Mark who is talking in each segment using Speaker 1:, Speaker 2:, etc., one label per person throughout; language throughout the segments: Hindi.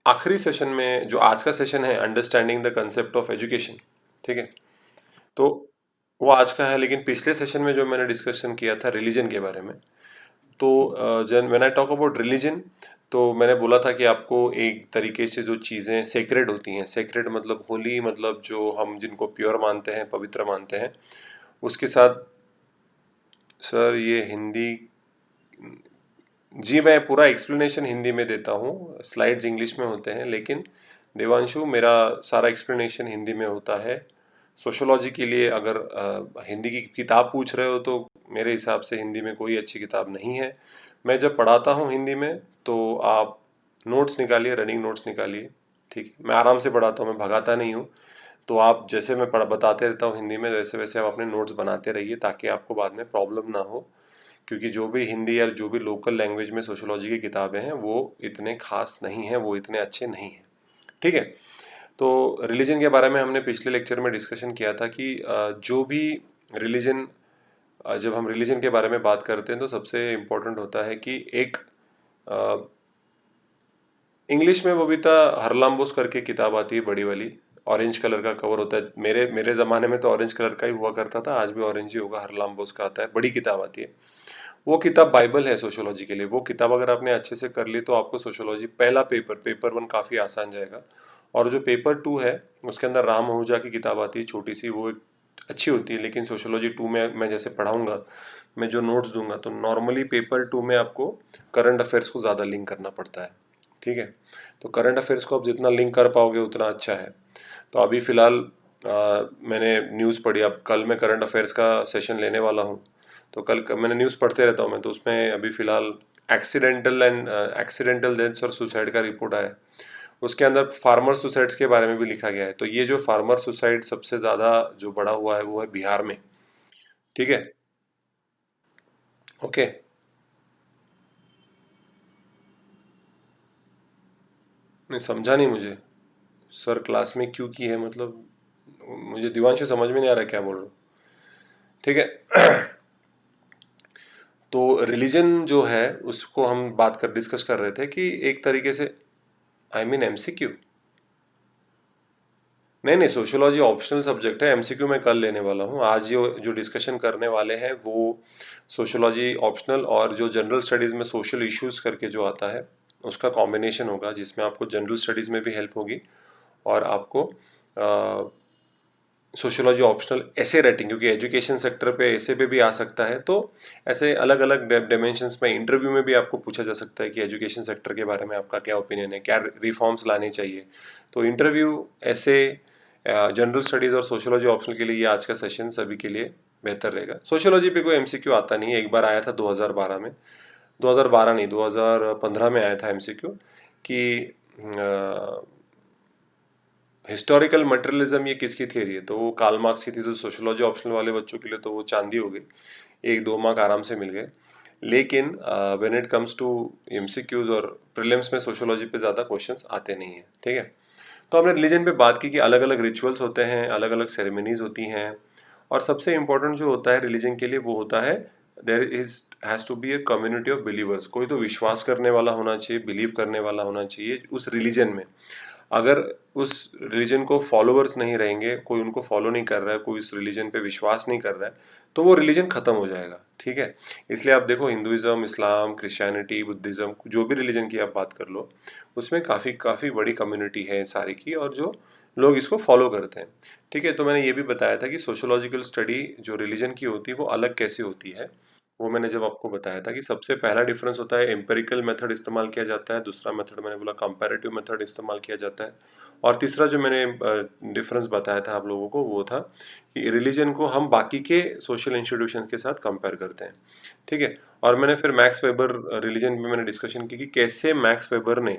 Speaker 1: आखिरी सेशन में जो आज का सेशन है, understanding the concept of education, ठीक है। तो वो आज का है, लेकिन पिछले सेशन में जो मैंने डिस्कशन किया था रिलीजन के बारे में, तो जन when I talk about religion, तो मैंने बोला था कि आपको एक तरीके से जो चीज़ें सेक्रेड होती हैं, सेक्रेड मतलब होली, मतलब जो हम जिनको प्योर मानते हैं, पवित्र मानते हैं, उसके साथ। सर ये हिंदी, जी मैं पूरा एक्सप्लेनेशन हिंदी में देता हूँ, स्लाइड्स इंग्लिश में होते हैं, लेकिन देवांशु मेरा सारा एक्सप्लेनेशन हिंदी में होता है। सोशोलॉजी के लिए अगर हिंदी की किताब पूछ रहे हो तो मेरे हिसाब से हिंदी में कोई अच्छी किताब नहीं है। मैं जब पढ़ाता हूँ हिंदी में तो आप नोट्स निकालिए, रनिंग नोट्स निकालिए, ठीक है। मैं आराम से पढ़ाता हूँ, मैं भगाता नहीं हूँ। तो आप जैसे मैं बताते रहता हूँ हिंदी में, वैसे वैसे आप अपने नोट्स बनाते रहिए ताकि आपको बाद में प्रॉब्लम ना हो। क्योंकि जो भी हिंदी या जो भी लोकल लैंग्वेज में सोशोलॉजी की किताबें हैं वो इतने खास नहीं हैं, वो इतने अच्छे नहीं हैं, ठीक है। तो रिलीजन के बारे में हमने पिछले लेक्चर में डिस्कशन किया था कि जो भी रिलीजन, जब हम रिलीजन के बारे में बात करते हैं तो सबसे इम्पोर्टेंट होता है कि एक इंग्लिश में बबीता हरलाम्बोस करके किताब आती है, बड़ी वाली, ऑरेंज कलर का कवर होता है। मेरे मेरे ज़माने में तो ऑरेंज कलर का ही हुआ करता था, आज भी ऑरेंज ही होगा। हरलाम्बोस का आता है, बड़ी किताब आती है। वो किताब बाइबल है सोशोलॉजी के लिए। वो किताब अगर आपने अच्छे से कर ली तो आपको सोशोलॉजी पहला पेपर वन काफ़ी आसान जाएगा। और जो पेपर टू है उसके अंदर राम आहूजा की किताब आती है छोटी सी, वो एक अच्छी होती है। लेकिन सोशोलॉजी टू में मैं जैसे पढ़ाऊँगा, मैं जो नोट्स दूंगा, तो नॉर्मली पेपर टू में आपको करंट अफेयर्स को ज़्यादा लिंक करना पड़ता है, ठीक है। तो करंट अफेयर्स को आप जितना लिंक कर पाओगे उतना अच्छा है। तो अभी फ़िलहाल मैंने न्यूज़ पढ़ी, अब कल मैं करंट अफेयर्स का सेशन लेने वाला हूँ। तो मैंने न्यूज़ पढ़ते रहता हूँ मैं, तो उसमें अभी फ़िलहाल एक्सीडेंटल डेथ्स और सुसाइड का रिपोर्ट आया है। उसके अंदर फार्मर सुसाइड्स के बारे में भी लिखा गया है। तो ये जो फार्मर सुसाइड सबसे ज़्यादा जो बढ़ा हुआ है वो है बिहार में, ठीक है। ओके। नहीं समझा नहीं मुझे। सर क्लास में क्यों की है मतलब, मुझे दिवांशु समझ में नहीं आ रहा क्या बोल रहे हो, ठीक है। तो रिलीजन जो है उसको हम डिस्कस कर रहे थे कि एक तरीके से, आई मीन एमसीक्यू। नहीं नहीं, सोशियोलॉजी ऑप्शनल सब्जेक्ट है, एमसीक्यू मैं कल लेने वाला हूँ। आज जो जो डिस्कशन करने वाले हैं वो सोशियोलॉजी ऑप्शनल और जो जनरल स्टडीज़ में सोशल इश्यूज करके जो आता है उसका कॉम्बिनेशन होगा, जिसमें आपको जनरल स्टडीज़ में भी हेल्प होगी और आपको सोशियोलॉजी ऑप्शनल ऐसे राइटिंग, क्योंकि एजुकेशन सेक्टर पे ऐसे पे भी आ सकता है। तो ऐसे अलग अलग डायमेंशंस में इंटरव्यू में भी आपको पूछा जा सकता है कि एजुकेशन सेक्टर के बारे में आपका क्या ओपिनियन है, क्या रिफॉर्म्स लाने चाहिए। तो इंटरव्यू ऐसे जनरल स्टडीज़ और सोशियोलॉजी ऑप्शनल के लिए ये आज का सेशन सभी के लिए बेहतर रहेगा। सोशियोलॉजी पे कोई एमसीक्यू आता नहीं है, एक बार आया था 2012 में, 2012 नहीं 2015 में आया था एमसीक्यू कि हिस्टोरिकल मटेरियलिज्म ये किसकी थियरी है, तो वो कार्ल मार्क्स की थी। तो सोशियोलॉजी ऑप्शनल वाले बच्चों के लिए तो वो चांदी हो गई, एक दो मार्क आराम से मिल गए। लेकिन when it comes to MCQs और प्रीलिम्स में सोशियोलॉजी पे ज़्यादा क्वेश्चंस आते नहीं हैं, ठीक है। तो हमने रिलीजन पे बात की कि अलग अलग रिचुअल्स होते हैं, अलग अलग सेरेमनीज होती हैं, और सबसे इम्पोर्टेंट जो होता है रिलीजन के लिए वो होता है there is has to be a community of believers. कोई तो विश्वास करने वाला होना चाहिए, बिलीव करने वाला होना चाहिए उस रिलीजन में। अगर उस रिलीजन को फॉलोअर्स नहीं रहेंगे, कोई उनको फॉलो नहीं कर रहा है, कोई उस रिलीजन पे विश्वास नहीं कर रहा है, तो वो रिलीजन ख़त्म हो जाएगा, ठीक है। इसलिए आप देखो हिंदुइज्म, इस्लाम, क्रिश्चियनिटी, बुद्धिज़्म, जो भी रिलीजन की आप बात कर लो, उसमें काफ़ी काफ़ी बड़ी कम्युनिटी है सारी की, और जो लोग इसको फॉलो करते हैं, ठीक है। तो मैंने ये भी बताया था कि सोशोलॉजिकल स्टडी जो रिलीजन की होती है वो अलग कैसे होती है। वो मैंने जब आपको बताया था कि सबसे पहला डिफरेंस होता है एम्पेरिकल मेथड इस्तेमाल किया जाता है, दूसरा मेथड मैंने बोला कंपैरेटिव मेथड इस्तेमाल किया जाता है, और तीसरा जो मैंने डिफरेंस बताया था आप लोगों को वो था कि रिलीजन को हम बाकी के सोशल इंस्टीट्यूशन के साथ कंपेयर करते हैं, ठीक है। और मैंने फिर मैक्स वेबर रिलीजन में मैंने डिस्कशन की कि कैसे मैक्स वेबर ने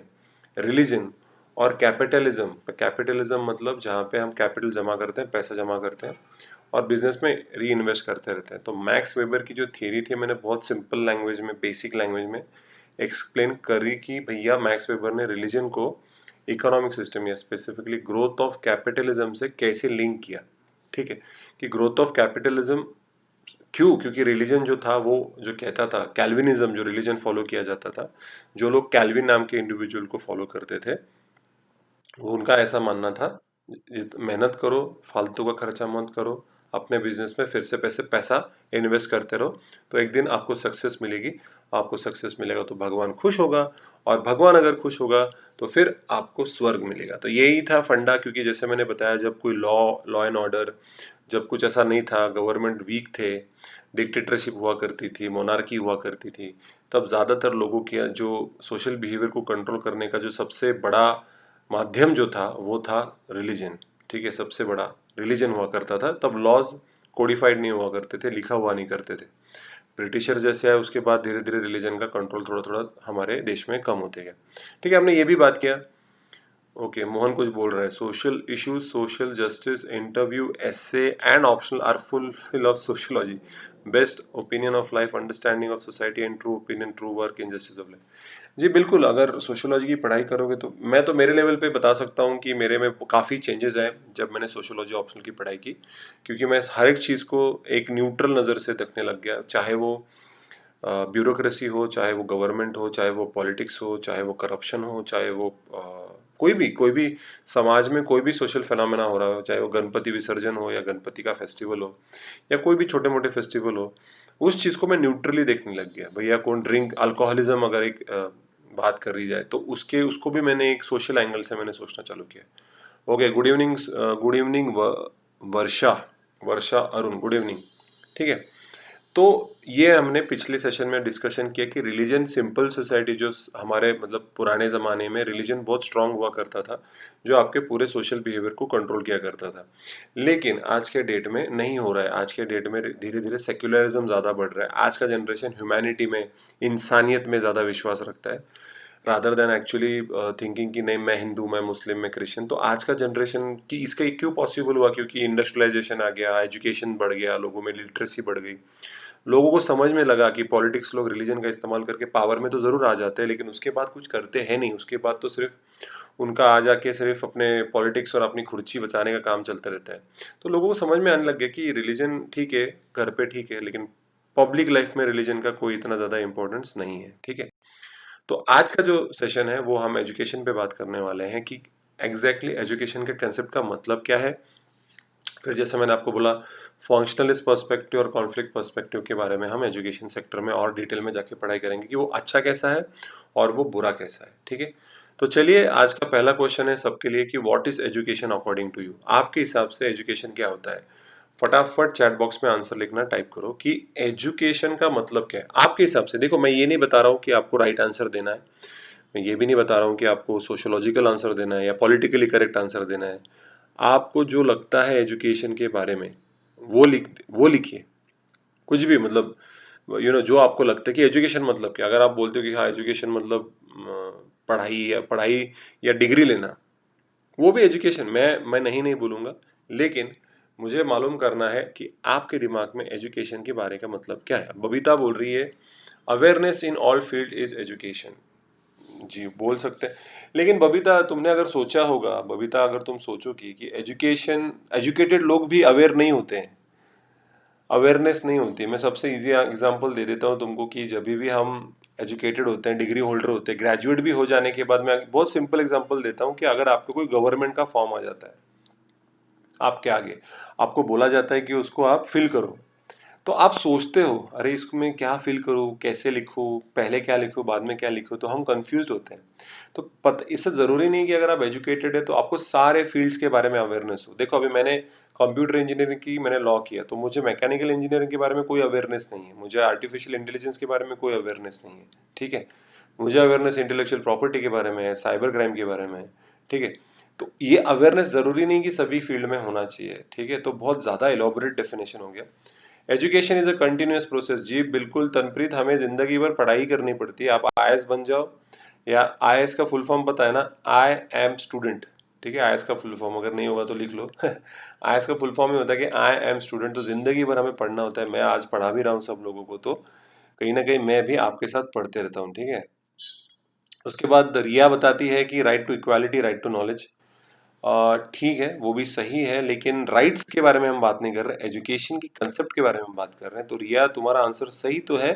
Speaker 1: रिलीजन और कैपिटलिज्म, कैपिटलिज्म मतलब जहाँ पे हम कैपिटल जमा करते हैं, पैसा जमा करते हैं और बिजनेस में री इन्वेस्ट करते रहते हैं। तो मैक्स वेबर की जो थियरी थी मैंने बहुत सिंपल लैंग्वेज में, बेसिक लैंग्वेज में एक्सप्लेन करी कि भैया मैक्स वेबर ने रिलीजन को इकोनॉमिक सिस्टम या स्पेसिफिकली ग्रोथ ऑफ कैपिटलिज्म से कैसे लिंक किया, ठीक है। कि ग्रोथ ऑफ कैपिटलिज्म क्यों, क्योंकि रिलीजन जो था वो जो कहता था, कैल्विनिज्म जो रिलीजन फॉलो किया जाता था, जो लोग कैल्विन नाम के इंडिविजुअल को फॉलो करते थे, वो उनका ऐसा मानना था, मेहनत करो, फालतू का खर्चा मत करो, अपने बिजनेस में फिर से पैसे पैसा इन्वेस्ट करते रहो, तो एक दिन आपको सक्सेस मिलेगी। आपको सक्सेस मिलेगा तो भगवान खुश होगा, और भगवान अगर खुश होगा तो फिर आपको स्वर्ग मिलेगा। तो यही था फंडा, क्योंकि जैसे मैंने बताया, जब कोई लॉ लॉ एंड ऑर्डर, जब कुछ ऐसा नहीं था, गवर्नमेंट वीक थे, डिक्टेटरशिप हुआ करती थी, मोनार्की हुआ करती थी, तब ज़्यादातर लोगों के जो सोशल बिहेवियर को कंट्रोल करने का जो सबसे बड़ा माध्यम जो था वो था रिलीजन। ठीक है, सबसे बड़ा रिलीजन हुआ करता था। तब लॉज कोडिफाइड नहीं हुआ करते थे, लिखा हुआ नहीं करते थे। ब्रिटिशर जैसे आए उसके बाद धीरे धीरे रिलीजन का कंट्रोल थोड़ा थोड़ा हमारे देश में कम होते गया। ठीक है, हमने ये भी बात किया। ओके, मोहन कुछ बोल रहा है, social issues, social justice, interview, essay and optional are fulfil of sociology, best opinion of life, understanding of society and true opinion, true work in justice of life. जी बिल्कुल, अगर सोशियोलॉजी की पढ़ाई करोगे तो मैं तो मेरे लेवल पे बता सकता हूँ कि मेरे में काफ़ी चेंजेस आए जब मैंने सोशियोलॉजी ऑप्शनल की पढ़ाई की, क्योंकि मैं हर एक चीज़ को एक न्यूट्रल नज़र से देखने लग गया। चाहे वो ब्यूरोक्रेसी हो, चाहे वो गवर्नमेंट हो, चाहे वो पॉलिटिक्स हो, चाहे वो करप्शन हो, चाहे वो कोई भी समाज में कोई भी सोशल फिनोमेना हो रहा हो, चाहे वो गणपति विसर्जन हो या गणपति का फेस्टिवल हो या कोई भी छोटे मोटे फेस्टिवल हो, उस चीज़ को मैं न्यूट्रली देखने लग गया। भैया कौन ड्रिंक अल्कोहलिज्म अगर एक बात कर रही जाए तो उसके उसको भी मैंने एक सोशल एंगल से मैंने सोचना चालू किया। ओके, गुड इवनिंग वर्षा, वर्षा अरुण, गुड इवनिंग। ठीक है, तो ये हमने पिछले सेशन में डिस्कशन किया कि रिलीजन, सिंपल सोसाइटी जो हमारे मतलब पुराने ज़माने में रिलीजन बहुत स्ट्रांग हुआ करता था, जो आपके पूरे सोशल बिहेवियर को कंट्रोल किया करता था। लेकिन आज के डेट में नहीं हो रहा है। आज के डेट में धीरे धीरे सेक्युलरिज्म ज़्यादा बढ़ रहा है। आज का जनरेशन ह्यूमैनिटी में, इंसानियत में ज़्यादा विश्वास रखता है, रादर देन एक्चुअली थिंकिंग कि नहीं मैं हिंदू, मैं मुस्लिम, मैं क्रिश्चियन। तो आज का जनरेशन की इसका क्यों पॉसिबल हुआ? क्योंकि इंडस्ट्रियलाइजेशन आ गया, एजुकेशन बढ़ गया, लोगों में लिटरेसी बढ़ गई, लोगों को समझ में लगा कि पॉलिटिक्स, लोग रिलीजन का इस्तेमाल करके पावर में तो ज़रूर आ जाते हैं लेकिन उसके बाद कुछ करते हैं नहीं। उसके बाद तो सिर्फ उनका आ जाके सिर्फ अपने पॉलिटिक्स और अपनी खुर्ची बचाने का काम चलता रहता है। तो लोगों को समझ में आने लग गया कि रिलीजन ठीक है, घर पे ठीक है, लेकिन पब्लिक लाइफ में रिलीजन का कोई इतना ज़्यादा इंपॉर्टेंस नहीं है। ठीक है, तो आज का जो सेशन है वो हम एजुकेशन पे बात करने वाले हैं कि एग्जैक्टली एजुकेशन के कंसेप्ट का मतलब क्या है। फिर जैसे मैंने आपको बोला, फंक्शनलिस्ट पर्सपेक्टिव और कॉन्फ्लिक्ट पर्सपेक्टिव के बारे में हम एजुकेशन सेक्टर में और डिटेल में जाके पढ़ाई करेंगे कि वो अच्छा कैसा है और वो बुरा कैसा है। ठीक है, तो चलिए, आज का पहला क्वेश्चन है सबके लिए कि what is education according to you. आपके हिसाब से एजुकेशन क्या होता है? फटाफट चैट बॉक्स में आंसर लिखना टाइप करो कि एजुकेशन का मतलब क्या है आपके हिसाब से। देखो, मैं ये नहीं बता रहा हूँ कि आपको राइट आंसर देना है, मैं ये भी नहीं बता रहा हूँ कि आपको सोशोलॉजिकल आंसर देना है या पॉलिटिकली करेक्ट आंसर देना है। आपको जो लगता है एजुकेशन के बारे में वो लिखिए। कुछ भी मतलब, जो आपको लगता है कि एजुकेशन मतलब क्या। अगर आप बोलते हो कि हाँ एजुकेशन मतलब पढ़ाई या डिग्री लेना, वो भी एजुकेशन, मैं नहीं नहीं बोलूँगा, लेकिन मुझे मालूम करना है कि आपके दिमाग में एजुकेशन के बारे का मतलब क्या है। बबीता बोल रही है awareness in all field is education. जी बोल सकते हैं, लेकिन बबीता तुमने अगर सोचा होगा, बबीता अगर तुम सोचोगी कि एजुकेशन, एजुकेटेड लोग भी अवेयर नहीं होते हैं, अवेयरनेस नहीं होती है। मैं सबसे इजी एग्जांपल दे देता हूँ तुमको कि जब भी हम एजुकेटेड होते हैं, डिग्री होल्डर होते हैं, ग्रेजुएट भी हो जाने के बाद, मैं बहुत सिंपल एग्जांपल देता हूँ कि अगर आपको कोई गवर्नमेंट का फॉर्म आ जाता है आपके आगे, आपको बोला जाता है कि उसको आप फिल करो, तो आप सोचते हो अरे इसमें क्या फिल करूँ, कैसे लिखूँ, पहले क्या लिखूँ, बाद में क्या लिखूँ, तो हम कंफ्यूज होते हैं। तो इससे ज़रूरी नहीं कि अगर आप एजुकेटेड है तो आपको सारे फील्ड्स के बारे में अवेयरनेस हो। देखो, अभी मैंने कंप्यूटर इंजीनियरिंग की, मैंने लॉ किया, तो मुझे मैकेनिकल इंजीनियरिंग के बारे में कोई अवेयरनेस नहीं है, मुझे आर्टिफिशियल इंटेलिजेंस के बारे में कोई अवेयरनेस नहीं है। ठीक है, मुझे अवेयरनेस इंटेलेक्चुअल प्रॉपर्टी के बारे में है, साइबर क्राइम के बारे में है। ठीक है, तो ये अवेयरनेस ज़रूरी नहीं कि सभी फील्ड में होना चाहिए। ठीक है, तो बहुत ज़्यादा एलोबरेट डेफिनेशन हो गया। Education is a continuous process. जी बिल्कुल तनप्रीत, हमें जिंदगी भर पढ़ाई करनी पड़ती है। आप आईएएस बन जाओ, या आईएएस का फुल फॉर्म पता है ना, आई एम स्टूडेंट। ठीक है, आईएएस का फुल फॉर्म अगर नहीं होगा तो लिख लो आईएएस का फुल फॉर्म ही होता है कि आई एम स्टूडेंट। तो जिंदगी भर हमें पढ़ना होता है। मैं आज पढ़ा भी रहा हूँ सब लोगों को, तो कहीं ना कहीं मैं भी आपके साथ पढ़ते रहता हूँ। ठीक है, उसके बाद रिया बताती है कि right to equality, right to knowledge. ठीक है, वो भी सही है, लेकिन राइट्स के बारे में हम बात नहीं कर रहे, एजुकेशन की कंसेप्ट के बारे में हम बात कर रहे हैं। तो रिया, तुम्हारा आंसर सही तो है,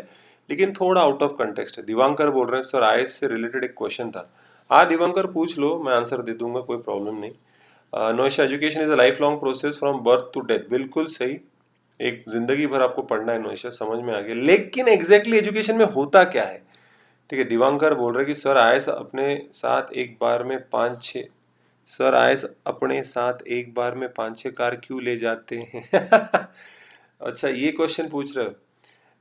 Speaker 1: लेकिन थोड़ा आउट ऑफ कंटेक्स्ट है। दिवांकर बोल रहे हैं सर आईएएस से रिलेटेड एक क्वेश्चन था, हाँ दिवाकर पूछ लो, मैं आंसर दे दूंगा, कोई प्रॉब्लम नहीं। Noesha, education is a life long process from birth to death, बिल्कुल सही। एक जिंदगी भर आपको पढ़ना है नोएशा, समझ में आ गया। लेकिन एग्जैक्टली एजुकेशन में होता क्या है? ठीक है, दिवांकर बोल रहे कि सर आयस अपने साथ एक बार में पाँच छः सर आयस अपने साथ एक बार में पाँच छः कार क्यों ले जाते हैं? अच्छा, ये क्वेश्चन पूछ रहे हो।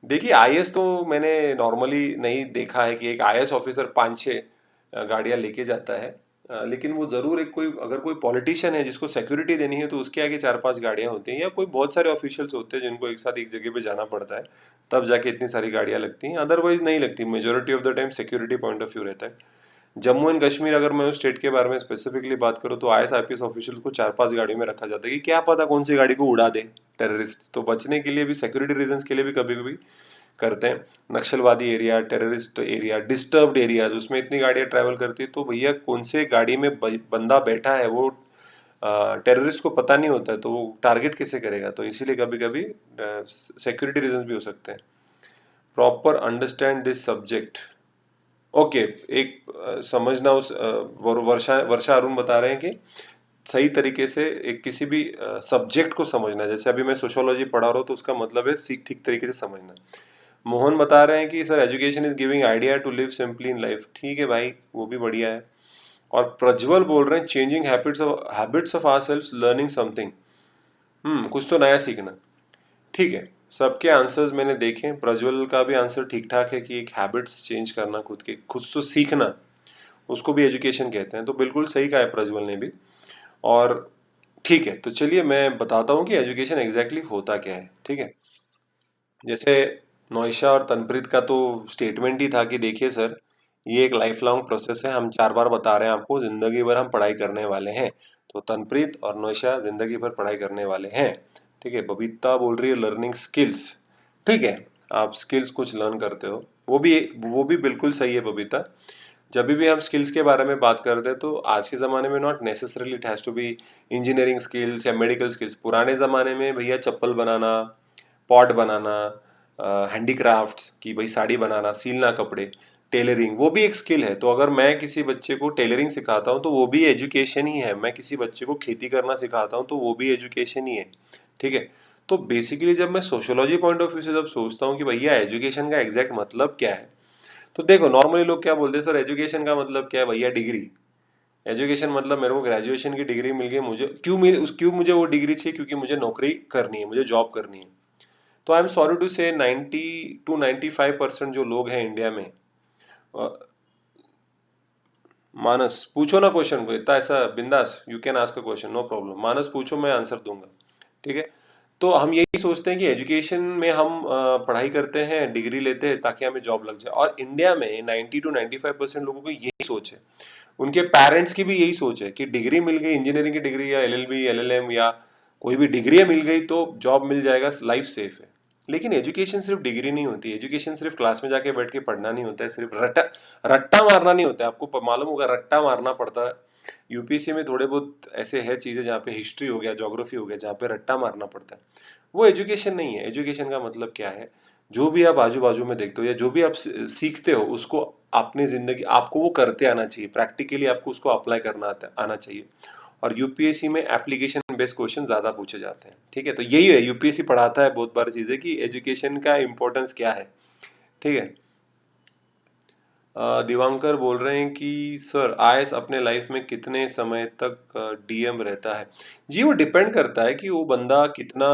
Speaker 1: देखिए आईएएस तो मैंने नॉर्मली नहीं देखा है कि एक आईएएस ऑफिसर पाँच छः गाड़ियाँ लेके जाता है। लेकिन वो ज़रूर एक कोई अगर कोई पॉलिटिशियन है जिसको सिक्योरिटी देनी है तो उसके आगे चार पांच गाड़ियाँ होती हैं, या कोई बहुत सारे ऑफिशियल्स होते हैं जिनको एक साथ एक जगह पे जाना पड़ता है, तब जाके इतनी सारी गाड़ियाँ लगती हैं, अदरवाइज नहीं लगती। Majority of the time security point of view रहता है। जम्मू एंड कश्मीर, अगर मैं उस स्टेट के बारे में स्पेसिफिकली बात करूँ तो आईएएस आईपीएस ऑफिशियल्स को चार पांच गाड़ियों में रखा जाता है कि क्या पता कौन सी गाड़ी को उड़ा दे टेररिस्ट, तो बचने के लिए भी, सिक्योरिटी रीजंस के लिए भी कभी कभी करते हैं। नक्सलवादी area, terrorist area, disturbed areas, उसमें इतनी गाड़ियाँ ट्रैवल करती है तो भैया कौन से गाड़ी में बंदा बैठा है वो टेररिस्ट को पता नहीं होता है, तो वो टारगेट कैसे करेगा? तो इसीलिए कभी कभी सिक्योरिटी रीजंस भी हो सकते हैं। Proper understand this subject. Okay, एक समझना उस वर्षा वर्षा अरुण बता रहे हैं कि सही तरीके से एक किसी भी सब्जेक्ट को समझना है। जैसे अभी मैं सोशियोलॉजी पढ़ा रहा हूँ तो उसका मतलब है सीख ठीक तरीके से समझना। मोहन बता रहे हैं कि sir education is giving idea to live simply in life. ठीक है भाई, वो भी बढ़िया है। और प्रज्वल बोल रहे हैं changing habits of our self, learning something. कुछ तो नया सीखना। ठीक है, सबके आंसर्स मैंने देखे। प्रज्वल का भी आंसर ठीक ठाक है कि एक हैबिट्स चेंज करना, खुद के खुद तो सीखना, उसको भी एजुकेशन कहते हैं। तो बिल्कुल सही कहा है प्रज्वल ने भी। और ठीक है, तो चलिए मैं बताता हूँ कि एजुकेशन एग्जैक्टली होता क्या है। ठीक है, जैसे नौइशा और तनप्रीत का तो स्टेटमेंट ही था कि देखिए सर, ये एक लाइफ लॉन्ग प्रोसेस है, हम चार बार बता रहे हैं आपको, जिंदगी भर हम पढ़ाई करने वाले हैं। तो तनप्रीत और नौइशा जिंदगी भर पढ़ाई करने वाले हैं। ठीक है, बबीता बोल रही है लर्निंग स्किल्स। ठीक है, आप स्किल्स कुछ लर्न करते हो, वो भी बिल्कुल सही है बबीता। जब भी हम स्किल्स के बारे में बात करते हैं तो आज के ज़माने में not necessarily it has to be engineering skills या मेडिकल स्किल्स। पुराने ज़माने में भैया चप्पल बनाना, पॉट बनाना, हैंडीक्राफ्ट्स की भाई साड़ी बनाना, सीलना कपड़े, टेलरिंग, वो भी एक स्किल है। तो अगर मैं किसी बच्चे को टेलरिंग सिखाता हूँ तो वो भी एजुकेशन ही है। मैं किसी बच्चे को खेती करना सिखाता हूँ तो वो भी एजुकेशन ही है। ठीक है, तो बेसिकली जब मैं सोशोलॉजी पॉइंट ऑफ व्यू से जब सोचता हूँ कि भैया एजुकेशन का एग्जैक्ट मतलब क्या है, तो देखो नॉर्मली लोग क्या बोलते हैं, सर एजुकेशन का मतलब क्या है भैया? डिग्री। एजुकेशन मतलब मेरे को ग्रेजुएशन की डिग्री मिल गई, मुझे क्यों मुझे वो डिग्री चाहिए? क्योंकि मुझे नौकरी करनी है, मुझे जॉब करनी है। तो आई एम सॉरी टू से 90 to 95% जो लोग हैं इंडिया में। अ, मानस पूछो ना क्वेश्चन को, इतना ऐसा बिंदास, you can ask a question, no problem. Manas पूछो, मैं आंसर दूंगा। ठीक है, तो हम यही सोचते हैं कि एजुकेशन में हम पढ़ाई करते हैं, डिग्री लेते हैं ताकि हमें जॉब लग जाए। और इंडिया में 90 to 95% लोगों की यही सोच है। उनके पेरेंट्स की भी यही सोच है कि डिग्री मिल गई, इंजीनियरिंग की डिग्री या एलएलबी एलएलएम या कोई भी डिग्री मिल गई तो जॉब मिल जाएगा, लाइफ सेफ है। लेकिन एजुकेशन सिर्फ डिग्री नहीं होती। एजुकेशन सिर्फ क्लास में जाके बैठ के पढ़ना नहीं होता है, सिर्फ रट्टा रट्टा मारना नहीं होता है। आपको मालूम होगा रट्टा मारना पड़ता है। यूपीएससी में थोड़े बहुत ऐसे है चीज़ें जहाँ पे हिस्ट्री हो गया, ज्योग्राफी हो गया, जहाँ पे रट्टा मारना पड़ता है। वो एजुकेशन नहीं है। एजुकेशन का मतलब क्या है? जो भी आप आजू बाजू में देखते हो या जो भी आप सीखते हो उसको अपनी जिंदगी आपको वो करते आना चाहिए, प्रैक्टिकली आपको उसको अप्लाई करना आना चाहिए। और यूपीएससी में एप्लीकेशन बेस्ड क्वेश्चन ज़्यादा पूछे जाते हैं। ठीक है, तो यही है, यूपीएससी पढ़ाता है बहुत बार चीज़ें कि एजुकेशन का इम्पोर्टेंस क्या है। ठीक है, दिवांकर बोल रहे हैं कि सर आईएएस अपने लाइफ में कितने समय तक डीएम रहता है? जी वो डिपेंड करता है कि वो बंदा कितना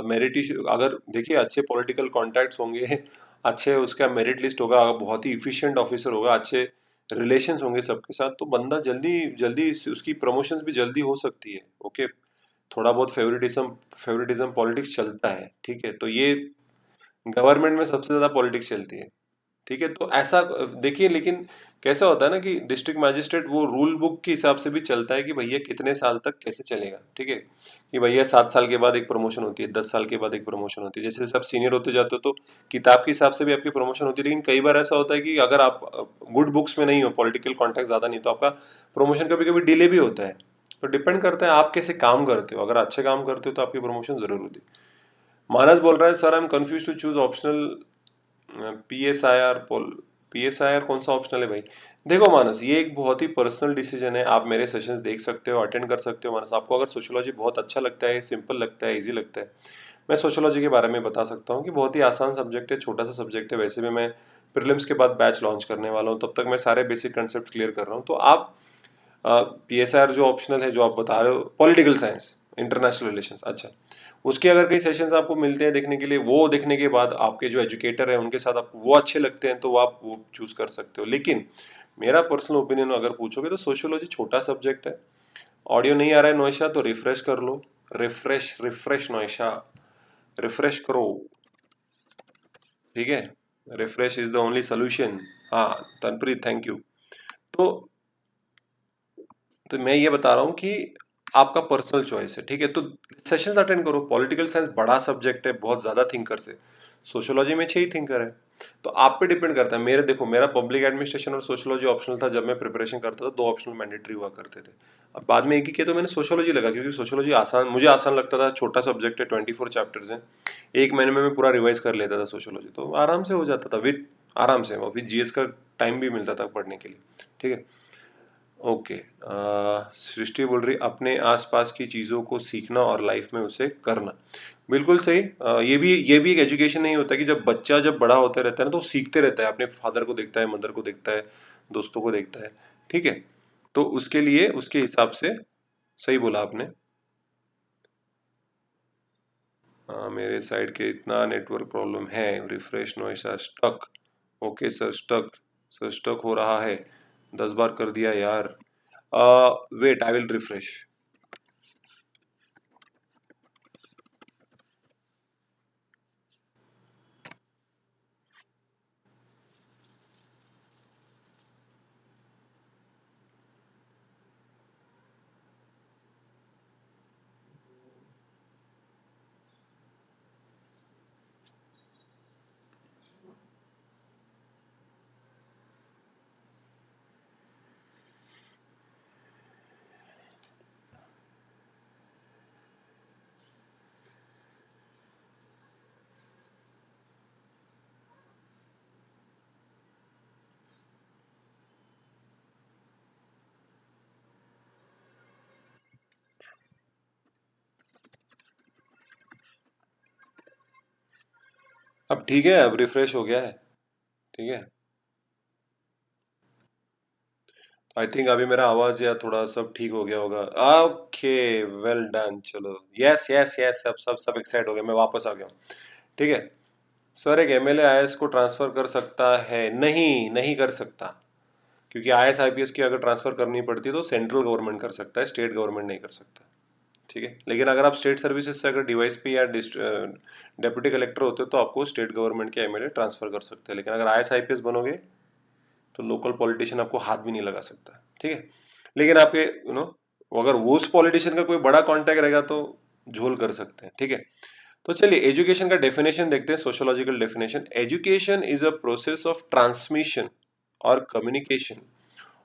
Speaker 1: मेरिट। अगर देखिए अच्छे पॉलिटिकल कॉन्टैक्ट्स होंगे, अच्छे उसका मेरिट लिस्ट होगा, अगर बहुत ही इफिशिएंट ऑफिसर होगा, अच्छे रिलेशंस होंगे सबके साथ, तो बंदा जल्दी जल्दी उसकी प्रमोशंस भी जल्दी हो सकती है। ओके, थोड़ा बहुत फेवरेटिज्म फेवरेटिज्म पॉलिटिक्स चलता है। ठीक है, तो ये गवर्नमेंट में सबसे ज्यादा पॉलिटिक्स चलती है। ठीक है, तो ऐसा देखिए। लेकिन कैसा होता है ना कि डिस्ट्रिक्ट मैजिस्ट्रेट वो रूल बुक के हिसाब से भी चलता है कि भैया कितने साल तक कैसे चलेगा। ठीक है, कि भैया 7 साल के बाद एक प्रमोशन होती है, 10 साल के बाद एक प्रमोशन होती है। जैसे जैसे आप सीनियर होते जाते हो तो किताब के हिसाब से भी आपकी प्रमोशन होती है। लेकिन कई बार ऐसा होता है कि अगर आप गुड बुक्स में नहीं हो, पॉलिटिकल कॉन्टेक्ट ज्यादा नहीं, तो आपका प्रमोशन कभी कभी डिले भी होता है। तो डिपेंड करता है आप कैसे काम करते हो। अगर अच्छे काम करते हो तो आपकी प्रमोशन जरूर होती है। मानस बोल रहा है sir I am confuse to choose optional PSIR PSI कौन सा ऑप्शनल है भाई? देखो मानस, ये एक बहुत ही पर्सनल डिसीजन है। आप मेरे सेशंस देख सकते हो, अटेंड कर सकते हो मानस। आपको अगर सोशियोलॉजी बहुत अच्छा लगता है, सिंपल लगता है, इजी लगता है, मैं सोशियोलॉजी के बारे में बता सकता हूँ कि बहुत ही आसान सब्जेक्ट है, छोटा सा सब्जेक्ट है। वैसे भी मैं प्रीलिम्स के बाद बैच लॉन्च करने वाला हूँ, तब तक मैं सारे बेसिक कंसेप्ट क्लियर कर रहा हूँ। तो आप PSR जो ऑप्शनल है, जो आप बता रहे हो, पॉलिटिकल साइंस, इंटरनेशनल रिलेशंस, अच्छा, उसके अगर कई सेशंस आपको मिलते हैं देखने के लिए, वो देखने के बाद आपके जो एजुकेटर हैं उनके साथ आपको वो अच्छे लगते हैं, तो आप वो चूज कर सकते हो। लेकिन मेरा पर्सनल ओपिनियन अगर पूछोगे तो सोशियोलॉजी छोटा सब्जेक्ट है। ऑडियो नहीं आ रहा है नौशा, तो रिफ्रेश कर लो। रिफ्रेश रिफ्रेश नौशा, रिफ्रेश करो। ठीक है, refresh is the only solution. हाँ तनप्रीत, थैंक यू। तो मैं ये बता रहा हूँ कि आपका पर्सनल चॉइस है, ठीक है। तो सेशंस अटेंड करो। पॉलिटिकल साइंस बड़ा सब्जेक्ट है, बहुत ज्यादा थिंकर्स है। सोशियोलॉजी में 6 ही थिंकर है। तो आप पे डिपेंड करता है। मेरे देखो, मेरा पब्लिक एडमिनिस्ट्रेशन और सोशियोलॉजी ऑप्शनल था जब मैं प्रिपरेशन करता था, 2 ऑप्शनल मैंडेटरी हुआ करते थे। अब बाद में एक ही किया तो मैंने सोशियोलॉजी लगा, क्योंकि सोशियोलॉजी आसान, मुझे आसान लगता था। छोटा सब्जेक्ट है, 24 चैप्टर्स हैं, 1 महीने में मैं पूरा रिवाइज कर लेता था सोशियोलॉजी, तो आराम से हो जाता था। विद आराम से, और विद GS का टाइम भी मिलता था पढ़ने के लिए, ठीक है। ओके, सृष्टि बोल रही अपने आसपास की चीज़ों को सीखना और लाइफ में उसे करना। बिल्कुल सही। ये भी एक एजुकेशन नहीं होता कि जब बच्चा जब बड़ा होता रहता है ना, तो वो सीखते रहता है, अपने फादर को देखता है, मदर को देखता है, दोस्तों को देखता है, ठीक है। तो उसके लिए उसके हिसाब से सही बोला आपने। मेरे साइड के इतना नेटवर्क प्रॉब्लम है, refresh Noesha stuck. Okay sir, stuck, sir stuck हो रहा है, 10 बार कर दिया यार। Wait, I will refresh. अब ठीक है, अब रिफ्रेश हो गया है, ठीक है। आई थिंक अभी मेरा आवाज या थोड़ा सब ठीक हो गया होगा। ओके, वेल डन, चलो। यस यस यस, सब सब सब एक्साइट हो गए, मैं वापस आ गया हूँ, ठीक है। सर, एक MLA IAS को ट्रांसफर कर सकता है? नहीं, नहीं कर सकता, क्योंकि IAS IPS की अगर ट्रांसफर करनी पड़ती है तो सेंट्रल गवर्नमेंट कर सकता है, स्टेट गवर्नमेंट नहीं कर सकता, ठीक है। लेकिन अगर आप स्टेट सर्विसेज से अगर DYSP या डेप्यूटी कलेक्टर होते हो तो आपको स्टेट गवर्नमेंट के MLA ट्रांसफर कर सकते हैं। लेकिन अगर IAS IPS बनोगे तो लोकल पॉलिटिशियन आपको हाथ भी नहीं लगा सकता, ठीक है। लेकिन आपके अगर वो उस पॉलिटिशियन का कोई बड़ा कांटेक्ट रहेगा तो झोल कर सकते हैं, ठीक है। तो चलिए एजुकेशन का डेफिनेशन देखते हैं, sociological definition. Education is a process of transmission और communication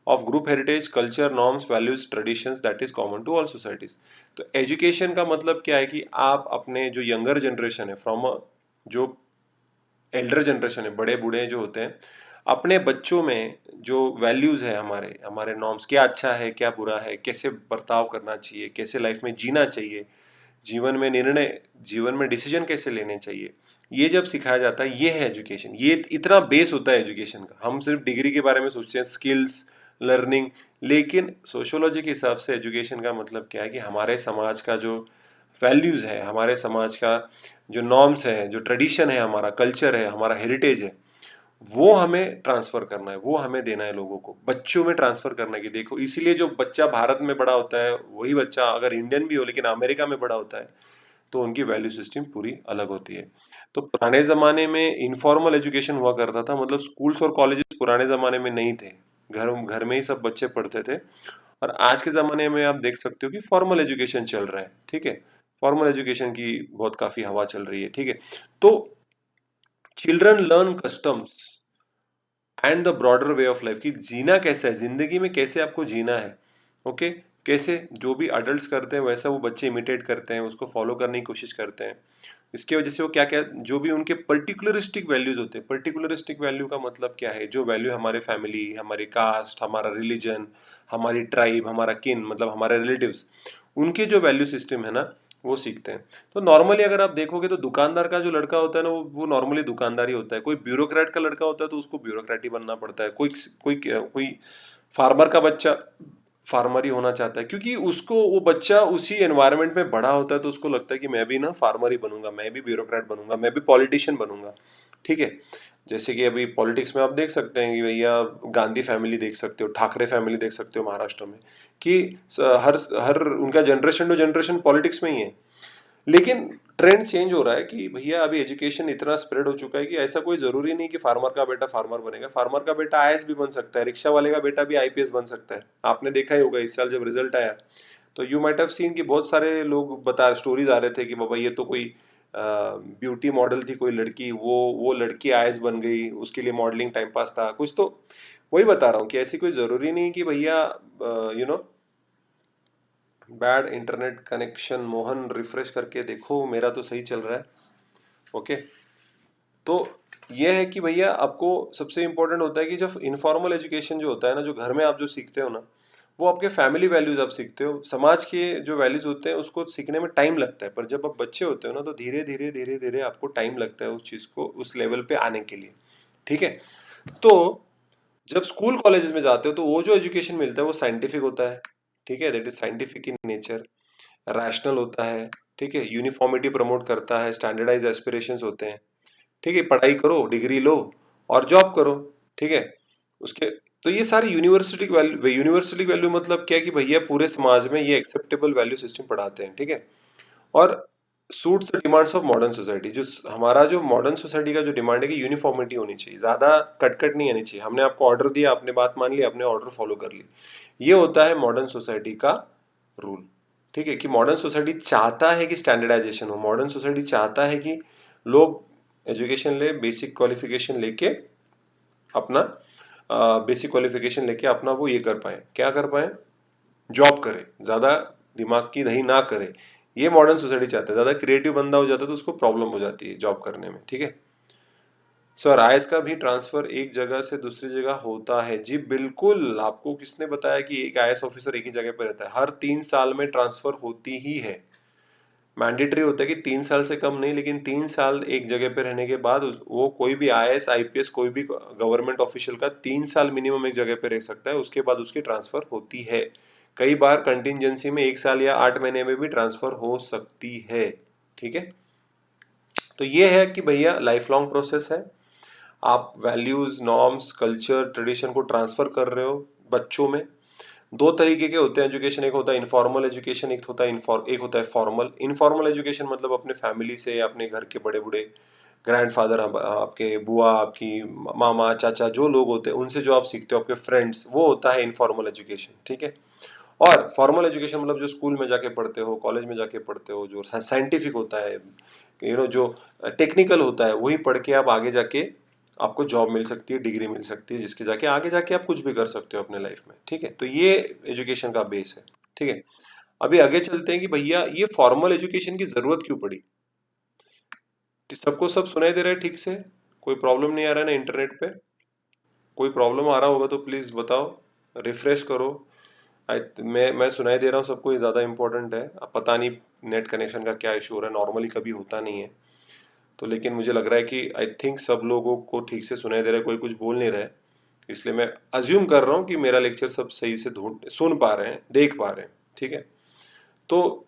Speaker 1: of group heritage, culture, norms, values, traditions that is common to all societies. तो एजुकेशन का मतलब क्या है कि आप अपने जो यंगर जनरेशन है, फ्रॉम जो एल्डर जनरेशन है, बड़े बूढ़े जो होते हैं, अपने बच्चों में जो वैल्यूज है, हमारे हमारे नॉर्म्स, क्या अच्छा है क्या बुरा है, कैसे बर्ताव करना चाहिए, कैसे लाइफ में जीना चाहिए, जीवन में निर्णय, जीवन में डिसीजन कैसे लेने चाहिए, ये जब सिखाया जाता है, ये है एजुकेशन। ये इतना बेस होता है एजुकेशन का। हम सिर्फ डिग्री के बारे में सोचते हैं, स्किल्स, लर्निंग। लेकिन सोशियोलॉजी के हिसाब से एजुकेशन का मतलब क्या है कि हमारे समाज का जो वैल्यूज है, हमारे समाज का जो नॉर्म्स है, जो ट्रेडिशन है, हमारा कल्चर है, हमारा हेरिटेज है, वो हमें ट्रांसफर करना है, वो हमें देना है लोगों को, बच्चों में ट्रांसफर करना है। कि देखो, इसीलिए जो बच्चा भारत में बड़ा होता है, वही बच्चा अगर इंडियन भी हो लेकिन अमेरिका में बड़ा होता है, तो उनकी वैल्यू सिस्टम पूरी अलग होती है। तो पुराने जमाने में इनफॉर्मल एजुकेशन हुआ करता था, मतलब स्कूल्स और कॉलेजेस पुराने जमाने में नहीं थे, घर घर में ही सब बच्चे पढ़ते थे। और आज के ज़माने में आप देख सकते हो कि फॉर्मल एजुकेशन चल रहा है, ठीक है। फॉर्मल एजुकेशन की बहुत काफ़ी हवा चल रही है, ठीक है। तो children learn customs and the broader way of life, कि जीना कैसा है, ज़िंदगी में कैसे आपको जीना है, ओके। कैसे जो भी अडल्ट्स करते हैं वैसा वो बच्चे इमिटेट करते हैं, उसको फॉलो करने की कोशिश करते हैं। इसके वजह से वो क्या क्या जो भी उनके पर्टिकुलरिस्टिक वैल्यूज होते हैं, पर्टिकुलरिस्टिक वैल्यू का मतलब क्या है, जो वैल्यू हमारे फैमिली, हमारी कास्ट, हमारा रिलीजन, हमारी ट्राइब, हमारा किन मतलब हमारे रिलेटिव्स, उनके जो वैल्यू सिस्टम है ना वो सीखते हैं। तो नॉर्मली अगर आप देखोगे तो दुकानदार का जो लड़का होता है ना वो नॉर्मली दुकानदार ही होता है। कोई ब्यूरोक्रेट का लड़का होता है तो उसको ब्यूरोक्रेट ही बनना पड़ता है। कोई फार्मर का बच्चा फार्मर ही होना चाहता है, क्योंकि उसको वो बच्चा उसी एनवायरनमेंट में बड़ा होता है तो उसको लगता है कि मैं भी ना फार्मर ही बनूंगा, मैं भी ब्यूरोक्रेट बनूंगा, मैं भी पॉलिटिशियन बनूंगा। ठीक है, जैसे कि अभी पॉलिटिक्स में आप देख सकते हैं कि भैया गांधी फैमिली देख सकते हो, ठाकरे फैमिली देख सकते हो महाराष्ट्र में, कि हर हर उनका जनरेशन टू जनरेशन पॉलिटिक्स में ही है। लेकिन ट्रेंड चेंज हो रहा है कि भैया अभी एजुकेशन इतना स्प्रेड हो चुका है कि ऐसा कोई जरूरी नहीं कि फार्मर का बेटा फार्मर बनेगा, फार्मर का बेटा आईएएस भी बन सकता है, रिक्शा वाले का बेटा भी आईपीएस बन सकता है। आपने देखा ही होगा इस साल जब रिजल्ट आया तो यू माइट हैव सीन कि बहुत सारे लोग बता स्टोरीज आ रहे थे कि बाबा ये तो कोई ब्यूटी मॉडल थी कोई लड़की, वो लड़की आईएएस बन गई, उसके लिए मॉडलिंग टाइम पास था कुछ। तो वही बता रहा हूँ कि ऐसी कोई जरूरी नहीं कि भैया bad internet connection. Mohan refresh करके देखो, मेरा तो सही चल रहा है। ओके, तो ये है कि भैया आपको सबसे इम्पोर्टेंट होता है कि जब इनफॉर्मल एजुकेशन जो होता है ना, जो घर में आप जो सीखते हो ना, वो आपके फैमिली वैल्यूज आप सीखते हो, समाज के जो वैल्यूज होते हैं उसको सीखने में टाइम लगता है। पर जब आप बच्चे होते हो ना तो धीरे धीरे धीरे धीरे आपको टाइम लगता है उस चीज को उस लेवल पे आने के लिए। ठीक है, तो जब स्कूल कॉलेजेस में जाते हो तो वो जो एजुकेशन मिलता है वो साइंटिफिक होता है। ठीक है, that is scientific in nature, rational होता है। ठीक है, यूनिफॉर्मिटी प्रमोट करता है, स्टैंडर्डाइज एस्पिरेशंस होते हैं। ठीक है, पढ़ाई करो, डिग्री लो और जॉब करो। ठीक है, उसके तो ये सारी यूनिवर्सिटी वैल्यू मतलब क्या है कि भैया पूरे समाज में ये एक्सेप्टेबल वैल्यू सिस्टम पढ़ाते हैं। ठीक है, और suits the demands of modern society. हमारा जो मॉडर्न सोसाइटी का जो डिमांड है कि यूनिफॉर्मिटी होनी चाहिए, ज्यादा कटकट नहीं आनी चाहिए। हमने आपको ऑर्डर दिया, आपने बात मान ली, आपने ऑर्डर फॉलो कर ली। ये होता है मॉडर्न सोसाइटी का रूल। ठीक है, कि मॉडर्न सोसाइटी चाहता है कि स्टैंडर्डाइजेशन हो, मॉडर्न सोसाइटी चाहता है कि लोग एजुकेशन ले, बेसिक क्वालिफिकेशन लेके अपना बेसिक क्वालिफिकेशन लेके अपना वो ये कर पाए, क्या कर पाए, जॉब करे, ज्यादा दिमाग की दही ना करे। ये मॉडर्न सोसाइटी चाहता है। ज्यादा क्रिएटिव बंदा हो जाता है तो उसको प्रॉब्लम हो जाती है जॉब करने में। ठीक है सर, आईएएस का भी ट्रांसफर एक जगह से दूसरी जगह होता है? जी बिल्कुल। आपको किसने बताया कि एक आईएएस ऑफिसर एक ही जगह पे रहता है? हर 3 साल में ट्रांसफर होती ही है। मैंडेटरी होता है कि 3 साल से कम नहीं, लेकिन 3 साल एक जगह पे रहने के बाद वो कोई भी आईएएस आईपीएस कोई भी गवर्नमेंट ऑफिशियल का 3 साल मिनिमम एक जगह पे रह सकता है, उसके बाद उसकी ट्रांसफर होती है। कई बार कंटिजेंसी में 1 साल या 8 महीने में भी ट्रांसफर हो सकती है। ठीक है, तो ये है कि भैया लाइफ लॉन्ग प्रोसेस है। आप वैल्यूज, नॉर्म्स, कल्चर, ट्रेडिशन को ट्रांसफर कर रहे हो बच्चों में। दो तरीके के होते हैं एजुकेशन, एक होता है इनफॉर्मल एजुकेशन, एक होता है फॉर्मल। इनफॉर्मल एजुकेशन मतलब अपने फैमिली से, अपने घर के बड़े बूढ़े ग्रैंडफादर, आपके बुआ, आपकी मामा, चाचा, जो लोग होते हैं उनसे जो आप सीखते हो, आपके फ्रेंड्स, वो होता है इनफॉर्मल एजुकेशन। ठीक है, और फॉर्मल एजुकेशन मतलब जो स्कूल में जाके पढ़ते हो, कॉलेज में जाके पढ़ते हो, जो साइंटिफिक होता है, जो टेक्निकल होता है, वही पढ़ के आप आगे जाके आपको जॉब मिल सकती है, डिग्री मिल सकती है, जिसके जाके आगे जाके आप कुछ भी कर सकते हो अपने लाइफ में। ठीक है, तो ये एजुकेशन का बेस है। ठीक है, अभी आगे चलते हैं कि भैया ये फॉर्मल एजुकेशन की जरूरत क्यों पड़ी। तो सबको सब सुनाई दे रहा है ठीक से? कोई प्रॉब्लम नहीं आ रहा है ना इंटरनेट पे? कोई प्रॉब्लम आ रहा होगा तो प्लीज बताओ, रिफ्रेश करो। मैं सुनाई दे रहा हूँ सबको, ये ज़्यादा इंपॉर्टेंट है। अब पता नहीं नेट कनेक्शन का क्या इशू हो रहा है, नॉर्मली कभी होता नहीं है। तो लेकिन मुझे लग रहा है कि आई थिंक सब लोगों को ठीक से सुनाई दे रहा है, कोई कुछ बोल नहीं रहा है। इसलिए मैं अज्यूम कर रहा हूँ कि मेरा लेक्चर सब सही से ढूंढ सुन पा रहे हैं, देख पा रहे हैं। ठीक है, तो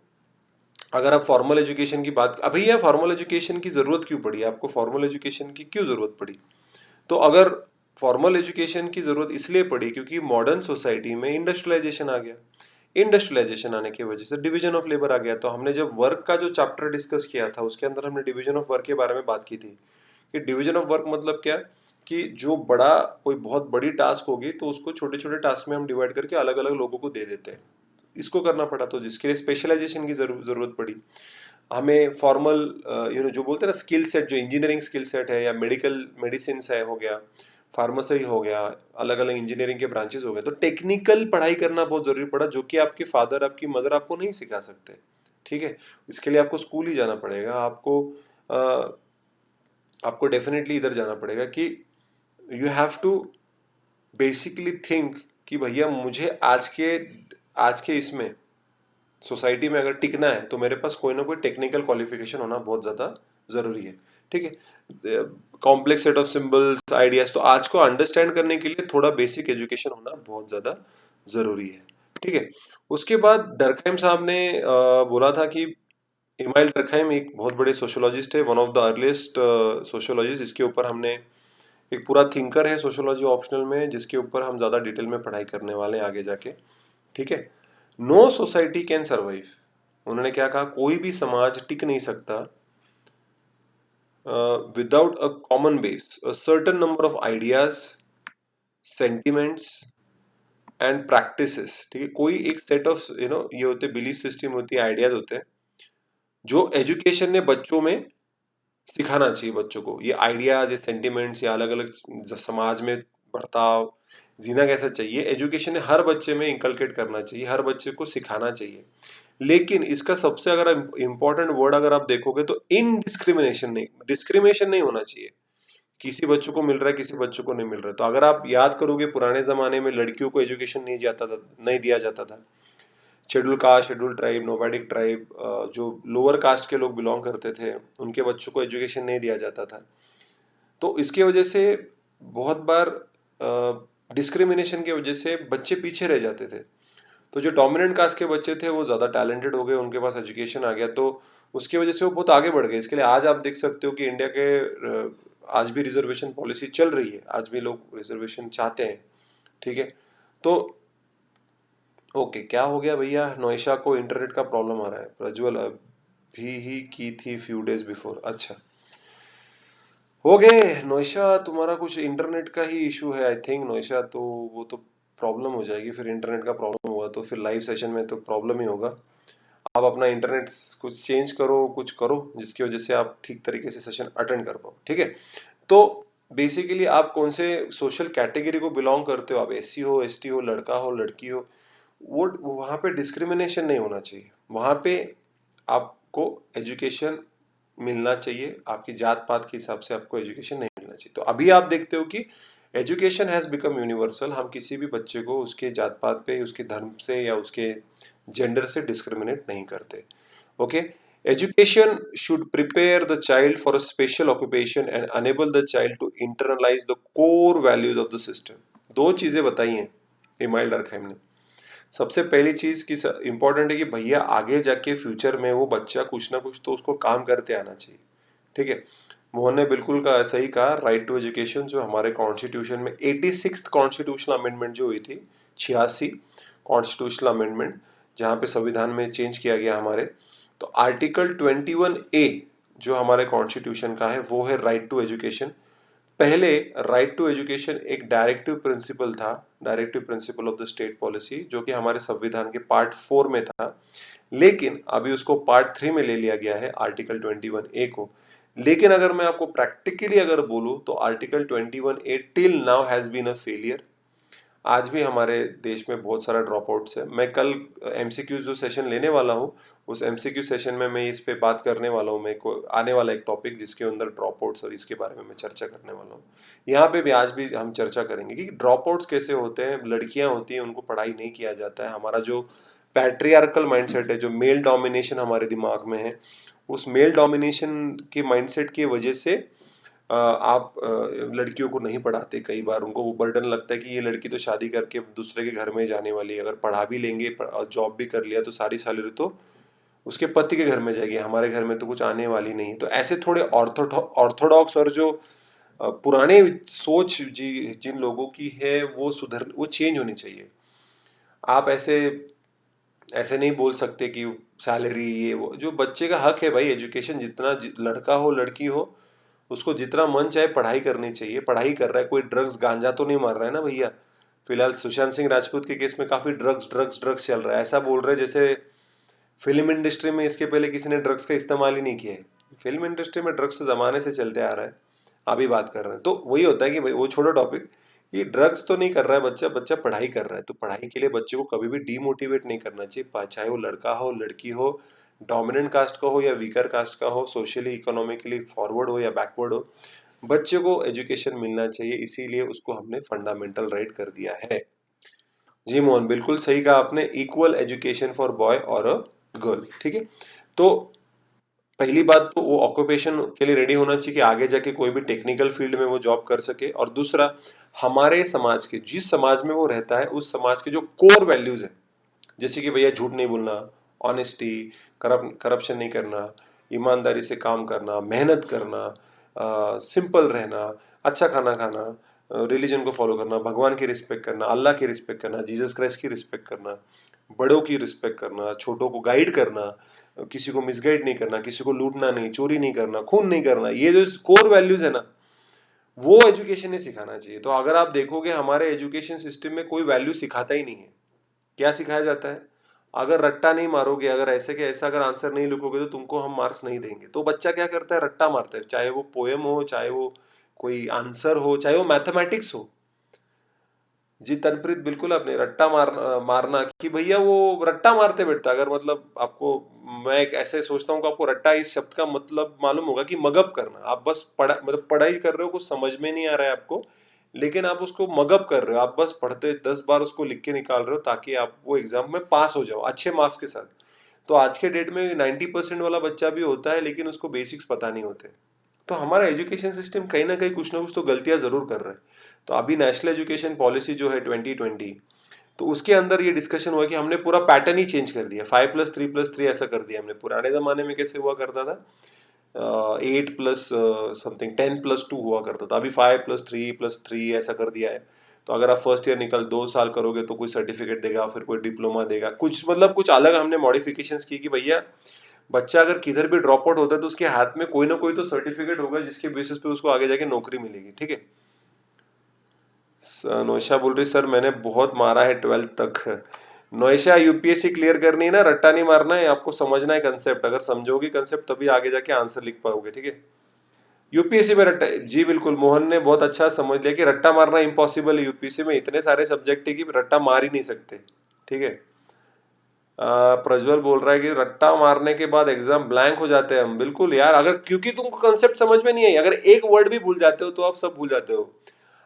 Speaker 1: अगर आप फॉर्मल एजुकेशन की बात, अभी यह फॉर्मल एजुकेशन की ज़रूरत क्यों पड़ी, आपको फॉर्मल एजुकेशन की क्यों ज़रूरत पड़ी? तो अगर फॉर्मल एजुकेशन की ज़रूरत इसलिए पड़ी क्योंकि मॉडर्न सोसाइटी में इंडस्ट्रियलाइजेशन आ गया। इंडस्ट्रियलाइजेशन आने की वजह से डिवीजन ऑफ लेबर आ गया। तो हमने जब वर्क का जो चैप्टर डिस्कस किया था उसके अंदर हमने डिवीजन ऑफ वर्क के बारे में बात की थी कि डिवीजन ऑफ वर्क मतलब क्या, कि जो बड़ा कोई बहुत बड़ी टास्क होगी तो उसको छोटे छोटे टास्क में हम डिवाइड करके अलग अलग लोगों को दे देते हैं। इसको करना पड़ा, तो जिसके लिए स्पेशलाइजेशन की जरूरत पड़ी हमें। फॉर्मल जो बोलते हैं ना स्किल सेट, जो इंजीनियरिंग स्किल सेट है या मेडिकल मेडिसिन है हो गया, फार्मेसी हो गया, अलग अलग इंजीनियरिंग के ब्रांचेस हो गए, तो टेक्निकल पढ़ाई करना बहुत जरूरी पड़ा, जो कि आपके फादर, आपकी मदर आपको नहीं सिखा सकते। ठीक है, इसके लिए आपको स्कूल ही जाना पड़ेगा, आपको आपको डेफिनेटली इधर जाना पड़ेगा कि you have to basically think कि भैया मुझे आज के इसमें सोसाइटी में अगर टिकना है तो मेरे पास कोई ना कोई टेक्निकल क्वालिफिकेशन होना बहुत ज़्यादा ज़रूरी है। ठीक है, complex set of symbols ideas, तो आज को अंडरस्टैंड करने के लिए थोड़ा बेसिक एजुकेशन होना बहुत ज़्यादा ज़रूरी है। ठीक है, उसके बाद डर्कहाइम साहब ने बोला था कि इमाइल डर्कहाइम एक बहुत बड़े सोशोलॉजिस्ट है, one of the earliest sociologist, जिसके ऊपर हमने एक पूरा थिंकर है सोशोलॉजी ऑप्शनल में, जिसके ऊपर हम ज़्यादा डिटेल में पढ़ाई करने वाले हैं आगे जाके। ठीक है, नो सोसाइटी कैन सर्वाइव, उन्होंने क्या कहा, कोई भी समाज टिक नहीं सकता without a common base, a certain number of ideas, sentiments and practices. ठीक है, कोई एक सेट ऑफ ये होते बिलीफ सिस्टम होती है, आइडियाज होते हैं जो एजुकेशन ने बच्चों में सिखाना चाहिए। बच्चों को ये आइडियाज, ये सेंटिमेंट्स, या अलग अलग समाज में बर्ताव, जीना कैसा चाहिए, एजुकेशन ने हर बच्चे में इंकलकेट करना चाहिए, हर बच्चे को सिखाना चाहिए। लेकिन इसका सबसे अगर इंपॉर्टेंट वर्ड अगर आप देखोगे तो इनडिस्क्रिमिनेशन नहीं, डिस्क्रिमिनेशन नहीं होना चाहिए। किसी बच्चों को मिल रहा है, किसी बच्चों को नहीं मिल रहा है। तो अगर आप याद करोगे पुराने जमाने में लड़कियों को एजुकेशन नहीं दिया जाता था। Schedule caste, schedule tribe, nomadic tribe, जो लोअर कास्ट के लोग बिलोंग करते थे, उनके बच्चों को एजुकेशन नहीं दिया जाता था। तो इसके वजह से बहुत बार डिस्क्रिमिनेशन की वजह से बच्चे पीछे रह जाते थे। तो जो डोमिनेंट कास्ट के बच्चे थे वो ज़्यादा टैलेंटेड हो गए, उनके पास एजुकेशन आ गया, तो उसकी वजह से वो बहुत आगे बढ़ गए। इसके लिए आज आप देख सकते हो कि इंडिया के आज भी रिजर्वेशन पॉलिसी चल रही है, आज भी लोग रिजर्वेशन चाहते हैं। ठीक है, तो ओके, क्या हो गया भैया, नोएशा को इंटरनेट का प्रॉब्लम आ रहा है, प्रज्वल अभी ही की थी फ्यू डेज बिफोर। अच्छा, हो गए नोएशा, तुम्हारा कुछ इंटरनेट का ही इशू है आई थिंक नोएशा, तो वो तो प्रॉब्लम हो जाएगी फिर, इंटरनेट का प्रॉब्लम हुआ तो फिर लाइव सेशन में तो प्रॉब्लम ही होगा। आप अपना इंटरनेट कुछ चेंज करो, कुछ करो जिसकी वजह से आप ठीक तरीके से सेशन अटेंड कर पाओ। ठीक है, तो बेसिकली आप कौन से सोशल कैटेगरी को बिलोंग करते हो, आप एससी हो, एसटी हो, लड़का हो, लड़की हो, वो वहाँ पे डिस्क्रिमिनेशन नहीं होना चाहिए। वहाँ पे आपको एजुकेशन मिलना चाहिए, आपकी जात पात के हिसाब से आपको एजुकेशन नहीं मिलना चाहिए। तो अभी आप देखते हो कि एजुकेशन हैज़ बिकम यूनिवर्सल, हम किसी भी बच्चे को उसके जात पात पे, उसके धर्म से या उसके जेंडर से डिस्क्रिमिनेट नहीं करते। Okay, education should prepare the child for a special occupation and enable the child to internalise the core values of the system. दो चीजें बताई हैं इमाइल डर्कहाइम ने। सबसे पहली चीज की इंपॉर्टेंट है कि भैया आगे जाके फ्यूचर में वो बच्चा कुछ ना कुछ तो उसको काम करते आना चाहिए। ठीक है, मोहन ने बिल्कुल सही कहा, राइट टू एजुकेशन जो हमारे कॉन्स्टिट्यूशन में 86th कॉन्स्टिट्यूशनल अमेंडमेंट जो हुई थी, 86 कॉन्स्टिट्यूशनल अमेंडमेंट, जहाँ पे संविधान में चेंज किया गया हमारे, तो आर्टिकल 21A जो हमारे कॉन्स्टिट्यूशन का है वो है राइट टू एजुकेशन। पहले राइट टू एजुकेशन एक डायरेक्टिव प्रिंसिपल था, directive principle of the state policy, जो कि हमारे संविधान के पार्ट 4 में था, लेकिन अभी उसको पार्ट 3 में ले लिया गया है, आर्टिकल 21A को। लेकिन अगर मैं आपको प्रैक्टिकली अगर बोलूं तो article 21A till now has been a failure. आज भी हमारे देश में बहुत सारा ड्रॉप आउट्स है। मैं कल एमसीक्यू जो सेशन लेने वाला हूँ, उस एमसीक्यू सेशन में मैं इस पे बात करने वाला हूँ। मेरे को आने वाला एक टॉपिक जिसके अंदर ड्रॉप आउट्स और इसके बारे में मैं चर्चा करने वाला हूँ। यहाँ पे भी आज भी हम चर्चा करेंगे कि ड्रॉप आउट्स कैसे होते हैं, लड़कियाँ होती हैं उनको पढ़ाई नहीं किया जाता है। हमारा जो पैट्रियार्कल माइंडसेट है, जो मेल डोमिनेशन हमारे दिमाग में है, उस मेल डोमिनेशन के माइंडसेट की वजह से आप लड़कियों को नहीं पढ़ाते। कई बार उनको वो बर्डन लगता है कि ये लड़की तो शादी करके दूसरे के घर में जाने वाली है, अगर पढ़ा भी लेंगे और जॉब भी कर लिया तो सारी सैलरी तो उसके पति के घर में जाएगी, हमारे घर में तो कुछ आने वाली नहीं है। तो ऐसे थोड़े ऑर्थोडॉक्स और जो पुराने सोच जिन लोगों की है वो चेंज होनी चाहिए। आप ऐसे ऐसे नहीं बोल सकते कि सैलरी ये वो, जो बच्चे का हक है भाई, एजुकेशन जितना लड़का हो लड़की हो उसको जितना मन चाहे पढ़ाई करनी चाहिए। पढ़ाई कर रहा है, कोई ड्रग्स गांजा तो नहीं मार रहा है ना भैया। फिलहाल सुशांत सिंह राजपूत के केस में काफी ड्रग्स ड्रग्स ड्रग्स चल रहा है, ऐसा बोल रहे हैं जैसे फिल्म इंडस्ट्री में इसके पहले किसी ने ड्रग्स का इस्तेमाल ही नहीं किया है। फिल्म इंडस्ट्री में ड्रग्स तो जमाने से चलते आ रहा है, अभी बात कर रहे हैं। तो वही होता है कि भाई वो छोड़ो टॉपिक, ये ड्रग्स तो नहीं कर रहा है बच्चा, बच्चा पढ़ाई कर रहा है। तो पढ़ाई के लिए बच्चे को कभी भी डीमोटिवेट नहीं करना चाहिए, चाहे वो लड़का हो लड़की हो, डोमिनेंट कास्ट का हो या वीकर कास्ट का हो, सोशली इकोनॉमिकली फॉरवर्ड हो या बैकवर्ड हो, बच्चे को एजुकेशन मिलना चाहिए, इसीलिए उसको हमने फंडामेंटल राइट कर दिया है। जी मोहन, बिल्कुल सही कहा आपने, इक्वल एजुकेशन फॉर बॉय और अ गर्ल। ठीक है, तो पहली बात तो वो ऑक्यूपेशन के लिए रेडी होना चाहिए कि आगे जाके कोई भी टेक्निकल फील्ड में वो जॉब कर सके, और दूसरा हमारे समाज के, जिस समाज में वो रहता है उस समाज के जो कोर वैल्यूज है, जैसे कि भैया झूठ नहीं बोलना, ऑनेस्टी, करप्शन नहीं करना, ईमानदारी से काम करना, मेहनत करना, सिंपल रहना, अच्छा खाना खाना, रिलीजन को फॉलो करना, भगवान की रिस्पेक्ट करना, अल्लाह की रिस्पेक्ट करना, जीसस क्राइस्ट की रिस्पेक्ट करना, बड़ों की रिस्पेक्ट करना, छोटों को गाइड करना, किसी को मिसगाइड नहीं करना, किसी को लूटना नहीं, चोरी नहीं करना, खून नहीं करना, ये जो कोर वैल्यूज है ना, वो एजुकेशन ने सिखाना चाहिए। तो अगर आप देखोगे हमारे एजुकेशन सिस्टम में कोई वैल्यू सिखाता ही नहीं है। क्या सिखाया जाता है? अगर रट्टा नहीं मारोगे, अगर ऐसे के ऐसा अगर आंसर नहीं लिखोगे तो तुमको हम मार्क्स नहीं देंगे। तो बच्चा क्या करता है? रट्टा मारता है, चाहे वो पोएम हो, चाहे वो कोई आंसर हो, चाहे वो मैथमेटिक्स हो। जी तनप्रीत, बिल्कुल आपने रट्टा मारना कि भैया वो रट्टा मारते बैठता। अगर मतलब आपको, मैं एक ऐसे सोचता हूँ कि आपको रट्टा इस शब्द का मतलब मालूम होगा कि मगअप करना। आप बस मतलब पढ़ाई कर रहे हो, कुछ समझ में नहीं आ रहा है आपको, लेकिन आप उसको मगअप कर रहे हो, आप बस पढ़ते 10 बार उसको लिख के निकाल रहे हो ताकि आप वो एग्जाम में पास हो जाओ अच्छे मार्क्स के साथ। तो आज के डेट में 90% वाला बच्चा भी होता है लेकिन उसको बेसिक्स पता नहीं होते। तो हमारा एजुकेशन सिस्टम कहीं ना कुछ तो गलतियां जरूर कर रहा है। तो अभी नेशनल एजुकेशन पॉलिसी जो है 2020, तो उसके अंदर ये डिस्कशन हुआ कि हमने पूरा पैटर्न ही चेंज कर दिया, 5+3+3 ऐसा कर दिया हमने। पुराने ज़माने में कैसे हुआ करता था, 8+ समथिंग 10+2 हुआ करता था, अभी 5+3+3 ऐसा कर दिया है। तो अगर आप फर्स्ट ईयर निकल 2 साल करोगे तो कोई सर्टिफिकेट देगा, फिर कोई डिप्लोमा देगा, कुछ मतलब कुछ अलग हमने मॉडिफिकेशंस की कि भैया बच्चा अगर किधर भी ड्रॉप आउट होता है तो उसके हाथ में कोई ना कोई तो सर्टिफिकेट होगा जिसके बेसिस पे उसको आगे जाके नौकरी मिलेगी। ठीक है, नोएशा बोल रही सर मैंने बहुत मारा है 12th तक। नोएशा, यूपीएससी क्लियर करनी है ना, रट्टा नहीं मारना है, आपको समझना है कंसेप्ट। अगर समझोगे कंसेप्ट तभी आगे जाके आंसर लिख पाओगे। ठीक है, यूपीएससी में रट्टा, जी बिल्कुल, मोहन ने बहुत अच्छा समझ लिया कि रट्टा मारना इम्पॉसिबल है। यूपीएससी में इतने सारे सब्जेक्ट है कि रट्टा मार ही नहीं सकते। ठीक है, प्रज्वल बोल रहा है कि रट्टा मारने के बाद एग्जाम ब्लैंक हो जाते हैं हम। बिल्कुल यार, अगर क्योंकि तुमको कंसेप्ट समझ में नहीं आई, अगर एक वर्ड भी भूल जाते हो तो आप सब भूल जाते हो।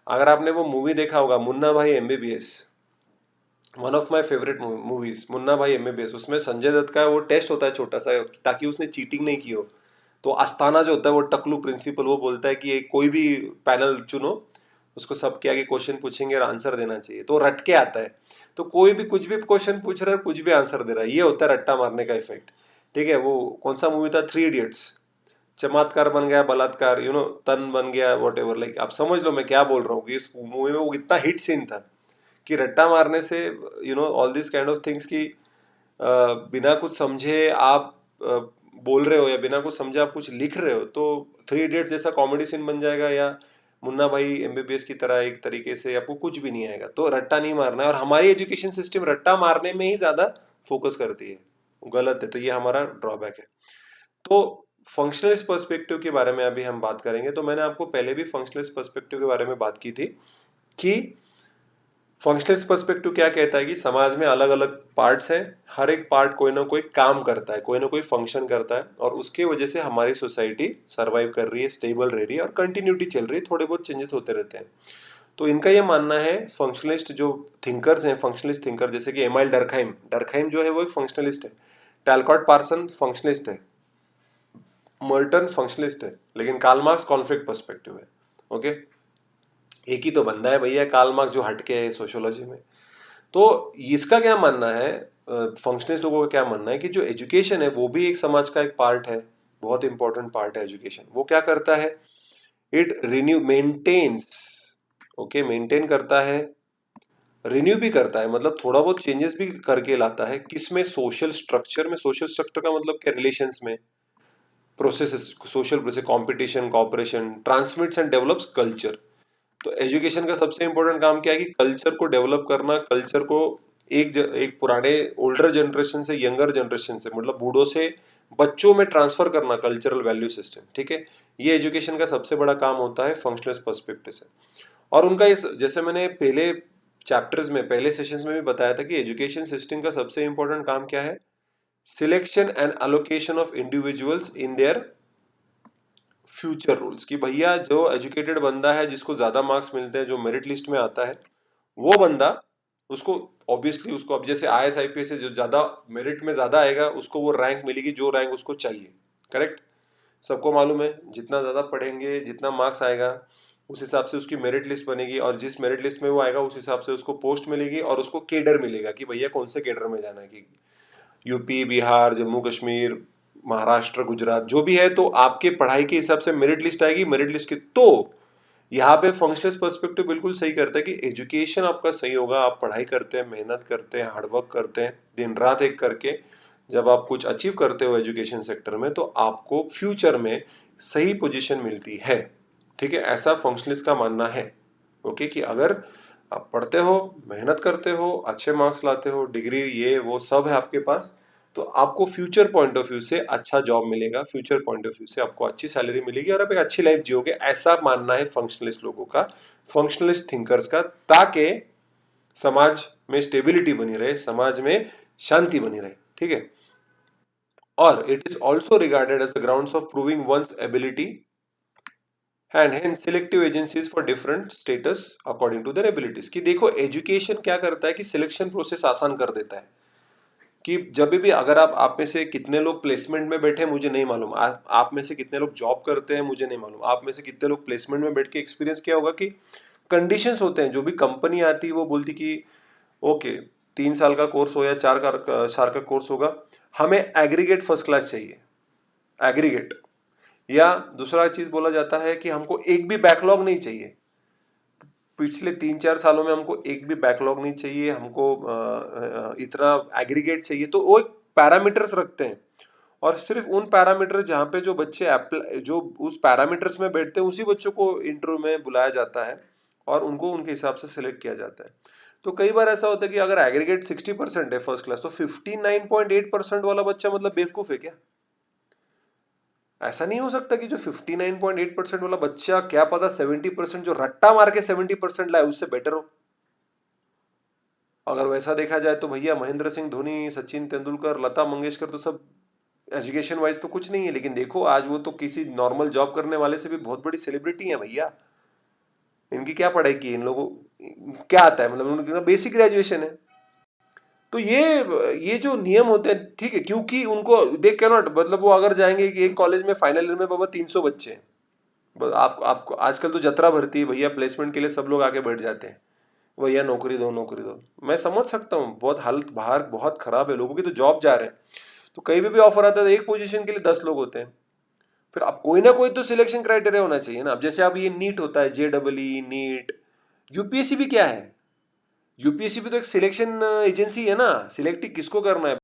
Speaker 1: अगर आपने वो मूवी देखा होगा मुन्ना भाई MBBS, one of my favourite movies Munna भाई एमबीबीएस, उसमें संजय दत्त का वो टेस्ट होता है छोटा सा, ताकि उसने चीटिंग नहीं की हो। तो अस्थाना जो होता है वो टकलू प्रिंसिपल, वो बोलता है कि कोई भी पैनल चुनो, उसको सबके आगे क्वेश्चन पूछेंगे और आंसर देना चाहिए, तो रट के आता है। तो कोई भी कुछ भी क्वेश्चन पूछ रहा है, कुछ भी आंसर दे रहा है, ये होता है रट्टा मारने का इफेक्ट। ठीक है, वो कौन सा मूवी था, 3 इडियट्स। चमत्कार बन गया बलात्कार, तन बन गया, वॉट एवर, लाइक आप समझ लो मैं क्या बोल रहा हूँ कि इस मूवी में वो इतना हिट सीन था कि रट्टा मारने से all this kind of things की बिना कुछ समझे आप बोल रहे हो, या बिना कुछ समझे आप कुछ लिख रहे हो, तो 3 इडियट्स जैसा कॉमेडी सीन बन जाएगा, या मुन्ना भाई एमबीबीएस की तरह एक तरीके से आपको कुछ भी नहीं आएगा। तो रट्टा नहीं मारना है, और हमारी एजुकेशन सिस्टम रट्टा मारने में ही ज्यादा फोकस करती है, गलत है। तो ये हमारा ड्रॉबैक है। तो फंक्शनलिस्ट पर्सपेक्टिव के बारे में अभी हम बात करेंगे। तो मैंने आपको पहले भी फंक्शनलिस्ट पर्सपेक्टिव के बारे में बात की थी कि फंक्शनलिस्ट पर्सपेक्टिव क्या कहता है कि समाज में अलग अलग पार्ट्स हैं, हर एक पार्ट कोई ना कोई काम करता है, कोई ना कोई फंक्शन करता है, और उसके वजह से हमारी सोसाइटी सरवाइव कर रही है, स्टेबल रह रही है और कंटिन्यूटी चल रही है, थोड़े बहुत चेंजेस होते रहते हैं। तो इनका ये मानना है, फंक्शनलिस्ट जो थिंकर्स हैं, फंक्शनलिस्ट थिंकर, जैसे कि एमाइल डर्कहाइम, डर्कहाइम जो है वो एक फंक्शनलिस्ट है, टैलकॉट पार्सन फंक्शनलिस्ट है, मर्टन फंक्शनलिस्ट है, लेकिन कार्ल मार्क्स कॉन्फ्लिक्ट पर्सपेक्टिव है। ओके, एक ही तो बंदा है भैया कार्ल मार्क्स जो हटके है सोशियोलॉजी में। तो इसका क्या मानना है, फंक्शनलिस्ट लोगों का क्या मानना है कि जो एजुकेशन है वो भी एक समाज का एक पार्ट है, बहुत इंपॉर्टेंट पार्ट है एजुकेशन। वो क्या करता है, it renew maintains, okay, maintain करता है, रिन्यू भी करता है, मतलब थोड़ा बहुत चेंजेस भी करके लाता है। किसमें, सोशल स्ट्रक्चर में। सोशल स्ट्रक्चर का मतलब क्या, रिलेशंस में, processes, social process, competition, cooperation, transmits and develops culture. तो एजुकेशन का सबसे इंपॉर्टेंट काम क्या है कि कल्चर को डेवलप करना, कल्चर को एक पुराने ओल्डर जनरेशन से यंगर जनरेशन से, मतलब बूढ़ों से बच्चों में ट्रांसफर करना, कल्चरल वैल्यू सिस्टम। ठीक है, ये एजुकेशन का सबसे बड़ा काम होता है फंक्शनलिस्ट पर्सपेक्टिव से। और उनका इस, जैसे मैंने पहले चैप्टर्स में, पहले सेशंस में भी बताया था कि एजुकेशन सिस्टम का सबसे इंपॉर्टेंट काम क्या है, selection and allocation of individuals in their future roles, कि भैया जो एजुकेटेड बंदा है जिसको ज्यादा मार्क्स मिलते हैं, जो मेरिट लिस्ट में आता है, वो बंदा, उसको ऑब्वियसली उसको, अब जैसे आईएएस आईपीएस से जो ज्यादा मेरिट में ज्यादा आएगा उसको वो रैंक मिलेगी जो रैंक उसको चाहिए। करेक्ट? सबको मालूम है जितना ज्यादा पढ़ेंगे जितना मार्क्स आएगा उस हिसाब से उसकी मेरिट लिस्ट बनेगी, और जिस मेरिट लिस्ट में वो आएगा उस हिसाब से उसको पोस्ट मिलेगी और उसको केडर मिलेगा कि भैया कौन से केडर में जाना है, कि यूपी, बिहार, जम्मू कश्मीर, महाराष्ट्र, गुजरात, जो भी है। तो आपके पढ़ाई के हिसाब से मेरिट लिस्ट आएगी, मेरिट लिस्ट की तो यहाँ पे फंक्शनलिस्ट पर्सपेक्टिव बिल्कुल सही करता है कि एजुकेशन आपका सही होगा, आप पढ़ाई करते हैं, मेहनत करते हैं, हार्डवर्क करते हैं, दिन रात एक करके जब आप कुछ अचीव करते हो एजुकेशन सेक्टर में तो आपको फ्यूचर में सही पोजीशन मिलती है। ठीक है, ऐसा फंक्शनलिस्ट का मानना है। ओके, कि अगर आप पढ़ते हो, मेहनत करते हो, अच्छे मार्क्स लाते हो, डिग्री ये वो सब है आपके पास, तो आपको फ्यूचर पॉइंट ऑफ व्यू से अच्छा जॉब मिलेगा, फ्यूचर पॉइंट ऑफ व्यू से आपको अच्छी सैलरी मिलेगी और आप एक अच्छी लाइफ जियोगे, ऐसा मानना है फंक्शनलिस्ट लोगों का, फंक्शनलिस्ट थिंकर्स का, ताकि समाज में स्टेबिलिटी बनी रहे, समाज में शांति बनी रहे। ठीक है, और it is also regarded as the grounds of proving one's ability and hence selective agencies for different status according to their abilities। कि देखो एजुकेशन क्या करता है कि सिलेक्शन प्रोसेस आसान कर देता है, कि जब भी अगर आप में से कितने लोग प्लेसमेंट में बैठे मुझे नहीं मालूम, आप में से कितने लोग जॉब करते हैं मुझे नहीं मालूम, आप में से कितने लोग प्लेसमेंट में बैठ के एक्सपीरियंस किया होगा कि कंडीशंस होते हैं, जो भी कंपनी आती है वो बोलती कि ओके 3 साल का कोर्स हो या 4 साल का कोर्स होगा, हमें एग्रीगेट फर्स्ट क्लास चाहिए, एग्रीगेट। या दूसरा चीज बोला जाता है कि हमको एक भी बैकलॉग नहीं चाहिए, पिछले 3-4 सालों में हमको एक भी बैकलॉग नहीं चाहिए, हमको इतना एग्रीगेट चाहिए। तो वो एक पैरामीटर्स रखते हैं, और सिर्फ उन पैरामीटर जहाँ पे जो बच्चे जो उस पैरामीटर्स में बैठते हैं उसी बच्चों को इंटरव्यू में बुलाया जाता है और उनको उनके हिसाब से सिलेक्ट किया जाता है। तो कई बार ऐसा होता है कि अगर एग्रीगेट 60% है फर्स्ट क्लास, तो 59.8% वाला बच्चा मतलब बेवकूफ है क्या? ऐसा नहीं हो सकता कि जो 59.8% वाला बच्चा, क्या पता 70% जो रट्टा मार के 70% लाए उससे बेटर हो। अगर वैसा देखा जाए तो भैया महेंद्र सिंह धोनी, सचिन तेंदुलकर, लता मंगेशकर तो सब एजुकेशन वाइज तो कुछ नहीं है, लेकिन देखो आज वो तो किसी नॉर्मल जॉब करने वाले से भी बहुत बड़ी सेलिब्रिटी है भैया। इनकी क्या पढ़ाई की, इन लोगों क्या आता है, मतलब उनकी बेसिक ग्रेजुएशन है। तो ये जो नियम होते हैं, ठीक है, क्योंकि उनको दे कैन नॉट, मतलब वो अगर जाएंगे कि एक कॉलेज में फाइनल ईयर में बाबा 300 बच्चे हैं, आपको आजकल तो जतरा भरती है भैया, प्लेसमेंट के लिए सब लोग आके बैठ जाते हैं, भैया नौकरी दो नौकरी दो। मैं समझ सकता हूँ, बहुत हालत बाहर बहुत खराब है, लोगों की तो जॉब जा रहे हैं, तो कहीं भी ऑफर आता है तो एक पोजीशन के लिए 10 लोग होते हैं। फिर अब कोई ना कोई तो सिलेक्शन क्राइटेरिया होना चाहिए ना। अब जैसे अब ये नीट होता है, JEE नीट, यूपीएससी भी क्या है, यूपीएससी भी तो एक सिलेक्शन एजेंसी है ना, सिलेक्ट किसको करना है।